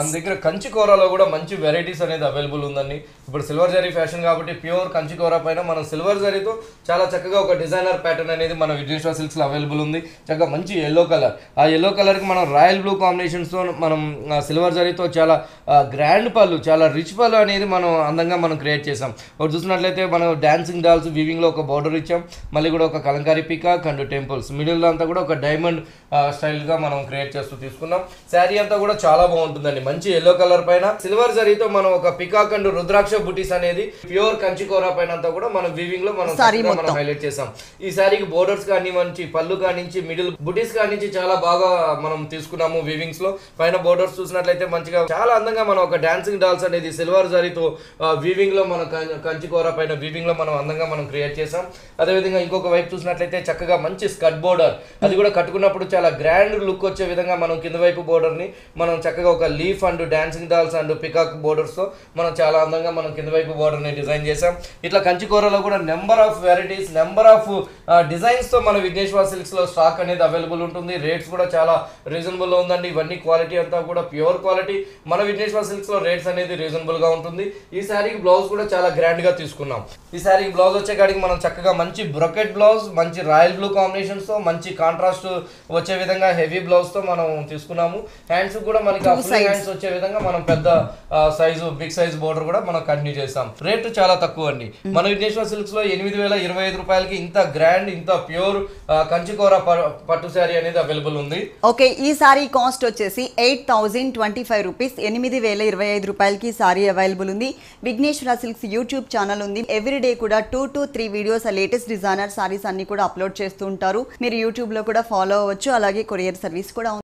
మన దగ్గర కంచి కోరాలో కూడా మంచి వెరైటీస్ అనేది అవైలబుల్ ఉందండి. ఇప్పుడు సిల్వర్ జరీ ఫ్యాషన్ కాబట్టి ప్యూర్ కంచి కోరా పైన మనం సిల్వర్ జరీతో చాలా చక్కగా ఒక డిజైనర్ ప్యాటర్న్ అనేది మన విజయేశ్వర సిల్క్స్లో అవైలబుల్ ఉంది. చక్కగా మంచి ఎల్లో కలర్, ఆ ఎల్లో కలర్కి మనం రాయల్ బ్లూ కాంబినేషన్స్తో మనం సిల్వర్ జరీతో చాలా గ్రాండ్ పళ్ళు, చాలా రిచ్ పళ్ళు అనేది మనం అందంగా మనం క్రియేట్ చేసాం. ఒకటి చూసినట్లయితే మనం డాన్సింగ్ డాల్స్ వీవింగ్లో ఒక బార్డర్ ఇచ్చాం, మళ్ళీ కూడా ఒక కలంకారీ పీకాక్ అండ్ టెంపుల్స్ మిడిల్లో అంతా కూడా ఒక డైమండ్ స్టైల్గా మనం క్రియేట్ చేస్తూ తీసుకున్నాం. శారీ అంతా కూడా చాలా బాగుంటుందండి. మంచి ఎల్లో కలర్ పైన సిల్వర్ జరీతో మనం ఒక పికాక్ అండ్ రుద్రాక్ష బుటీస్ అనేది ప్యూర్ కంచి కోరా పైన అంతా కూడా మనం వీవింగ్ లో మనం హైలైట్ చేసాం. ఈ శారీకి బోర్డర్స్ కానీ మంచి పళ్ళు కానించి మిడిల్ బుటీస్ కానించి చాలా బాగా మనం తీసుకున్నాము. వీవింగ్స్ లో పైన బోర్డర్స్ చూసినట్లయితే మంచిగా చాలా అందంగా మనం ఒక డాన్సింగ్ డాల్స్ అనేది సిల్వర్ జరీతో వీవింగ్ లో మన కంచి కోరా పైన వీవింగ్ లో మనం అందంగా మనం క్రియేట్ చేసాం. అదేవిధంగా ఇంకొక వైపు చూసినట్లయితే చక్కగా మంచి స్కర్ట్ బోర్డర్, అది కూడా కట్టుకున్నప్పుడు చాలా గ్రాండ్ లుక్ వచ్చే విధంగా మనం కింద వైపు బోర్డర్ ని మనం చక్కగా ఒక leaf and dancing dolls and peacock borders తో మనం చాలా అందంగా మనం కింద వైపు బోర్డర్ ని డిజైన్ చేసాం. ఇట్లా కంచి కూరలో కూడా number of varieties, number of designs తో మన విఘ్నేశ్వర సిల్క్స్ లో స్టాక్ అనేది అవైలబుల్ ఉంటుంది. రేట్స్ కూడా చాలా రీజనబుల్ లో ఉందండి. ఇవన్నీ క్వాలిటీ అంతా కూడా ప్యూర్ క్వాలిటీ. మన విఘ్నేశ్వర సిల్క్స్ లో రేట్స్ అనేది రీజనబుల్ గా ఉంటుంది. ఈ శారీకి బ్లౌజ్ కూడా చాలా గ్రాండ్ గా తీసుకున్నాం. ఈ శారీకి బ్లౌజ్ వచ్చే కాడికి మనం చక్కగా మంచి బ్రొకెట్ బ్లౌజ్, మంచి రాయల్ బ్లూ కాంబినేషన్స్ తో మంచి కాంట్రాస్ట్ వచ్చే విధంగా హెవీ బ్లౌజ్ తో మనం తీసుకున్నాము. హ్యాండ్స్ కూడా మనకి హ్యాండ్స్ వచ్చే విధంగా మనం పెద్ద సైజు బిగ్ సైజ్ బోర్డర్ కూడా మనం కంటిన్యూ చేస్తాం. రేట్ చాలా తక్కువ అండి. మన విఘ్నేశ్వర సిల్క్స్ లో 8,025 రూపాయలకి ఇంత గ్రాండ్, ఇంత ప్యూర్ కంచికోర పట్టు శారీ అనేది అవైలబుల్ ఉంది. ఓకే, ఈ సారీ కాస్ట్ వచ్చేసి 8,025 రూపీస్. 8,025 రూపాయలకి సారీ అవైలబుల్ ఉంది. విఘ్నేశ్వర సిల్క్స్ యూట్యూబ్ ఛానల్ ఉంది. ఎవ్రీడే కూడా 2 to 3 videos latest designer saris అన్ని కూడా అప్లోడ్ చేస్తూ ఉంటారు. మీరు యూట్యూబ్ లో కూడా ఫాలో అవ్వచ్చు. అలాగే కొరియర్ సర్వీస్ కూడా